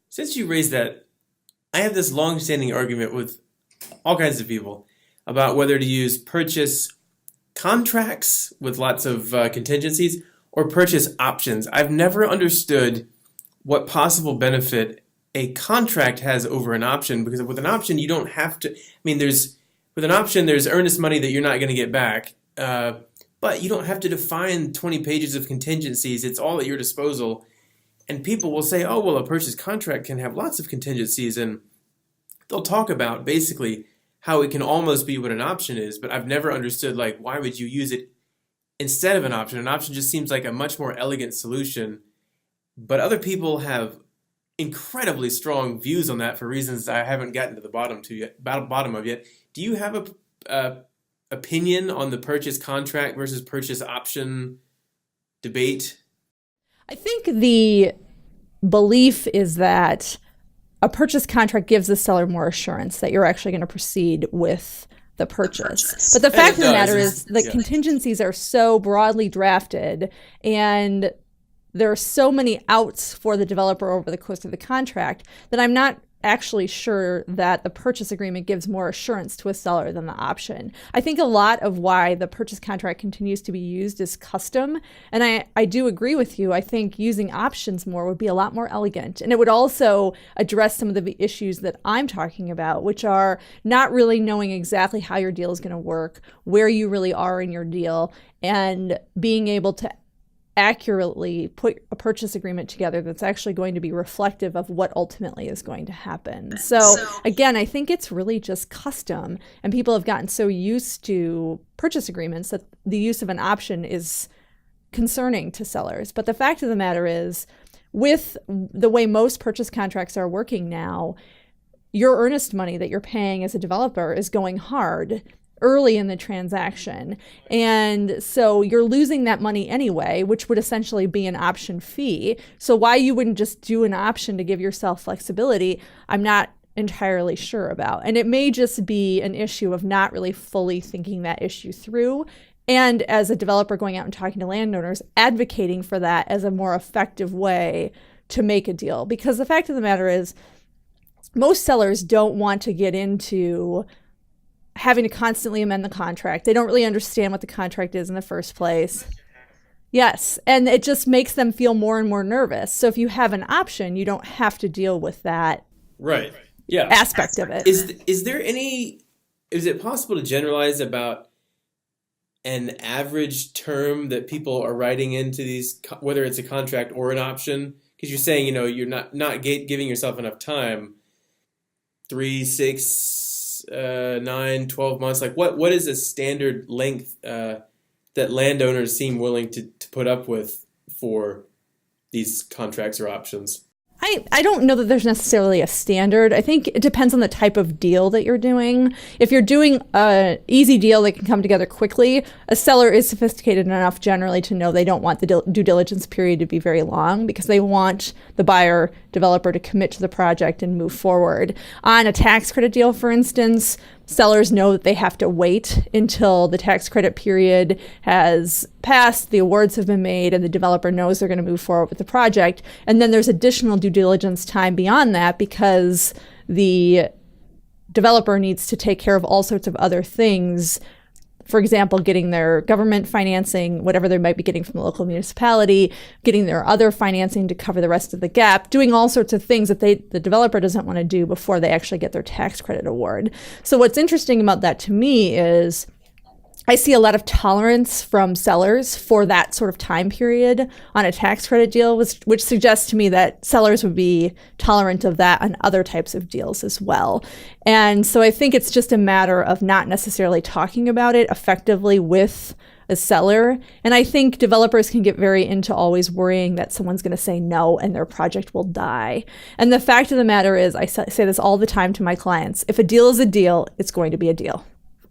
Since you raised that, I have this long-standing argument with all kinds of people about whether to use purchase contracts with lots of contingencies or purchase options. I've never understood what possible benefit a contract has over an option, because with an option you don't have to. I mean, with an option there's earnest money that you're not going to get back, but you don't have to define 20 pages of contingencies. It's all at your disposal. And people will say, oh, well, a purchase contract can have lots of contingencies, and they'll talk about basically how it can almost be what an option is, but I've never understood, like, why would you use it instead of an option? An option just seems like a much more elegant solution, but other people have incredibly strong views on that for reasons I haven't gotten to the bottom of yet. Do you have a opinion on the purchase contract versus purchase option debate? I think the belief is that a purchase contract gives the seller more assurance that you're actually going to proceed with the purchase. But the fact of the matter is that contingencies are so broadly drafted, and there are so many outs for the developer over the course of the contract that I'm not actually sure that the purchase agreement gives more assurance to a seller than the option. I think a lot of why the purchase contract continues to be used is custom. And I do agree with you. I think using options more would be a lot more elegant. And it would also address some of the issues that I'm talking about, which are not really knowing exactly how your deal is going to work, where you really are in your deal, and being able to accurately put a purchase agreement together that's actually going to be reflective of what ultimately is going to happen. So again, I think it's really just custom, and people have gotten so used to purchase agreements that the use of an option is concerning to sellers. But the fact of the matter is, with the way most purchase contracts are working now, your earnest money that you're paying as a developer is going hard early in the transaction. And so you're losing that money anyway, which would essentially be an option fee. So why you wouldn't just do an option to give yourself flexibility, I'm not entirely sure about. And it may just be an issue of not really fully thinking that issue through. And as a developer going out and talking to landowners, advocating for that as a more effective way to make a deal. Because the fact of the matter is, most sellers don't want to get into having to constantly amend the contract. They don't really understand what the contract is in the first place. Yes, and it just makes them feel more and more nervous. So if you have an option, you don't have to deal with that aspect of it. Is it possible to generalize about an average term that people are writing into these, whether it's a contract or an option? Because you're saying, you're not giving yourself enough time, 3, 6, 9, 12 months. Like what is a standard length that landowners seem willing to put up with for these contracts or options? I don't know that there's necessarily a standard. I think it depends on the type of deal that you're doing. If you're doing an easy deal that can come together quickly, a seller is sophisticated enough generally to know they don't want the due diligence period to be very long, because they want the buyer developer to commit to the project and move forward. On a tax credit deal, for instance, sellers know that they have to wait until the tax credit period has passed, the awards have been made, and the developer knows they're going to move forward with the project. And then there's additional due diligence time beyond that, because the developer needs to take care of all sorts of other things. For example, getting their government financing, whatever they might be getting from the local municipality, getting their other financing to cover the rest of the gap, doing all sorts of things that the developer doesn't want to do before they actually get their tax credit award. So what's interesting about that to me is I see a lot of tolerance from sellers for that sort of time period on a tax credit deal, which suggests to me that sellers would be tolerant of that on other types of deals as well. And so I think it's just a matter of not necessarily talking about it effectively with a seller. And I think developers can get very into always worrying that someone's going to say no and their project will die. And the fact of the matter is, I say this all the time to my clients, if a deal is a deal, it's going to be a deal.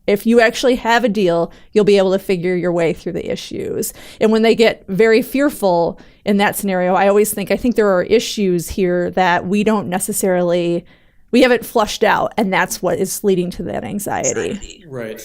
If you actually have a deal, you'll be able to figure your way through the issues. And when they get very fearful in that scenario, I think there are issues here that we haven't flushed out, and that's what is leading to that anxiety. Right.